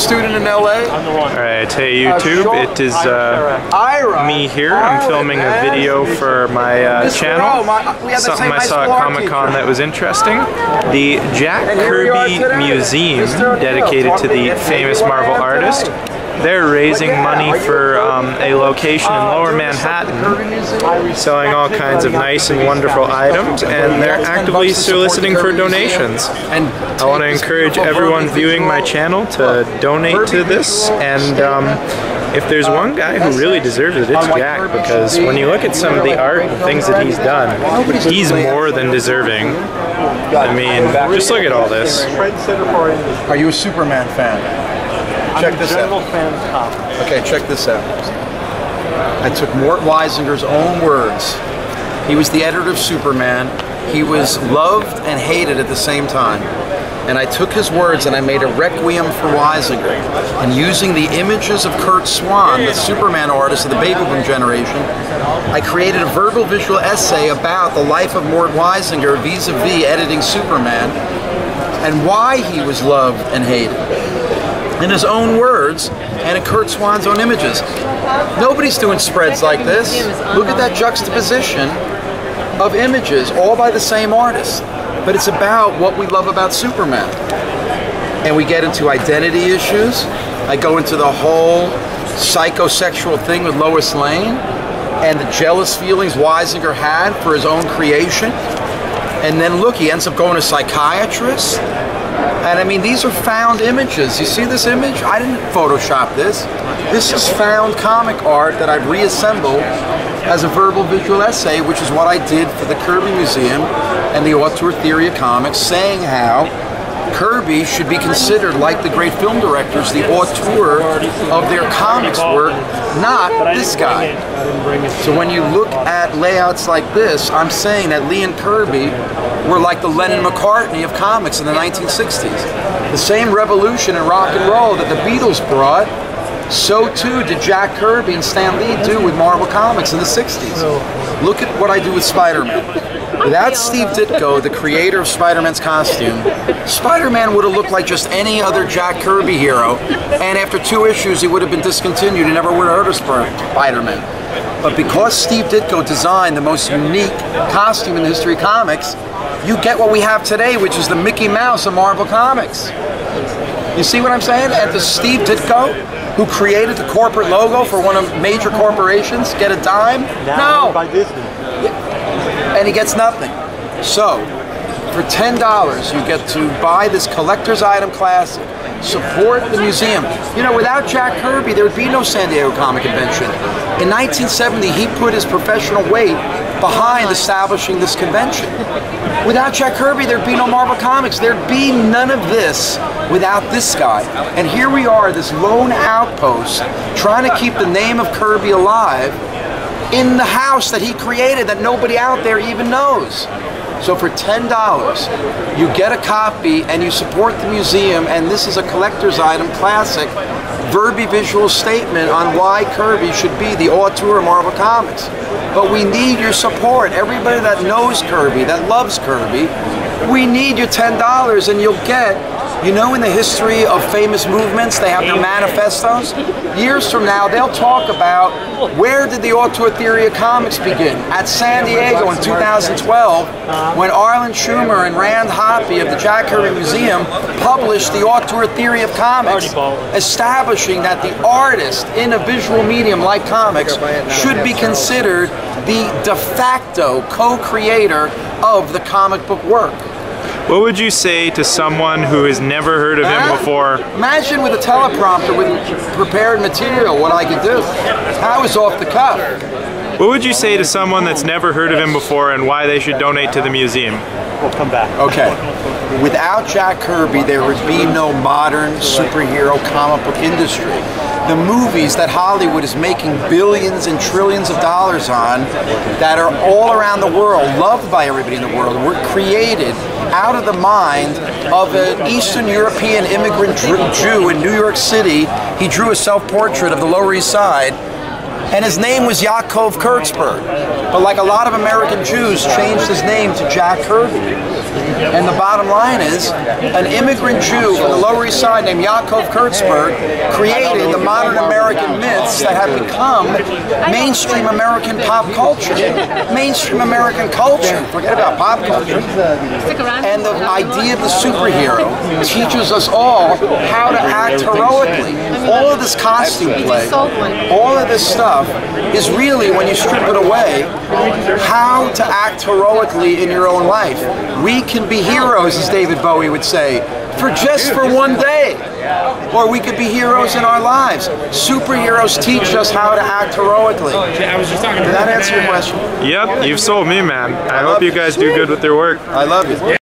Student in LA. Alright, hey YouTube, it is me here. I'm filming a video for my channel. Something I saw at Comic-Con that was interesting. The Jack Kirby Museum, dedicated to the famous Marvel artist. They're raising money for a location in Lower Manhattan, selling all kinds of nice and wonderful items, and they're actively soliciting for donations. I want to encourage everyone viewing my channel to donate to this, and if there's one guy who really deserves it, it's Jack, because when you look at some of the art and things that he's done, he's more than deserving. I mean, just look at all this. Are you a Superman fan? Check this out. Okay, check this out. I took Mort Weisinger's own words. He was the editor of Superman. He was loved and hated at the same time. And I took his words and I made a requiem for Weisinger. And using the images of Curt Swan, the Superman artist of the baby boom generation, I created a verbal visual essay about the life of Mort Weisinger vis-a-vis editing Superman and why he was loved and hated. In his own words, and in Curt Swan's own images. Nobody's doing spreads like this. Look at that juxtaposition of images, all by the same artist. But it's about what we love about Superman. And we get into identity issues. I go into the whole psychosexual thing with Lois Lane, and the jealous feelings Weisinger had for his own creation. And then look, he ends up going to a psychiatrist. And I mean, these are found images. You see this image? I didn't Photoshop this. This is found comic art that I've reassembled as a verbal visual essay, which is what I did for the Kirby Museum and the auteur theory of comics, saying how Kirby should be considered, like the great film directors, the auteur of their comics work, not this guy. So when you look at layouts like this, I'm saying that Lee and Kirby were like the Lennon-McCartney of comics in the 1960s. The same revolution in rock and roll that the Beatles brought, so too did Jack Kirby and Stan Lee do with Marvel Comics in the 60s. Look at what I do with Spider-Man. Without Steve Ditko, the creator of Spider-Man's costume, Spider-Man would have looked like just any other Jack Kirby hero, and after 2 issues he would have been discontinued and never would have heard of Spider-Man. But because Steve Ditko designed the most unique costume in the history of comics, you get what we have today, which is the Mickey Mouse of Marvel Comics. You see what I'm saying? And does Steve Ditko, who created the corporate logo for one of major corporations, get a dime? No. By Disney. And he gets nothing. So, for $10, you get to buy this collector's item classic, support the museum. You know, without Jack Kirby, there would be no San Diego Comic Convention. In 1970, he put his professional weight behind establishing this convention. Without Jack Kirby, there'd be no Marvel Comics. There'd be none of this without this guy. And here we are, this lone outpost, trying to keep the name of Kirby alive in the house that he created that nobody out there even knows. So for $10, you get a copy and you support the museum, and this is a collector's item classic, verby visual statement on why Kirby should be the auteur of Marvel Comics. But we need your support. Everybody that knows Kirby, that loves Kirby, we need your $10, and you'll get, you know, in the history of famous movements, they have their manifestos. Years from now, they'll talk about where did the auteur theory of comics begin? At San Diego in 2012, when Arlen Schumer and Rand Hoppe of the Jack Kirby Museum published the auteur theory of comics, establishing that the artist in a visual medium like comics should be considered the de facto co-creator of the comic book work. What would you say to someone who has never heard of him before? Imagine with a teleprompter with prepared material what I could do. I was off the cuff. What would you say to someone that's never heard of him before and why they should donate to the museum? We'll come back. Okay. Without Jack Kirby, there would be no modern superhero comic book industry. The movies that Hollywood is making billions and trillions of dollars on, that are all around the world, loved by everybody in the world, were created out of the mind of an Eastern European immigrant Jew in New York City. He drew a self-portrait of the Lower East Side. And his name was Yaakov Kurtzberg. But like a lot of American Jews, changed his name to Jack Kirby. And the bottom line is, an immigrant Jew from the Lower East Side named Yaakov Kurtzberg created the modern American myths that have become mainstream American pop culture. Mainstream American culture. Forget about pop culture. And the idea of the superhero teaches us all how to act heroically. All of this costume play, all of this stuff is really, when you strip it away, how to act heroically in your own life. We can be heroes, as David Bowie would say, for one day. Or we could be heroes in our lives. Superheroes teach us how to act heroically. Did that answer your question? Yep, you've sold me, man. I hope you guys do good with your work. I love you.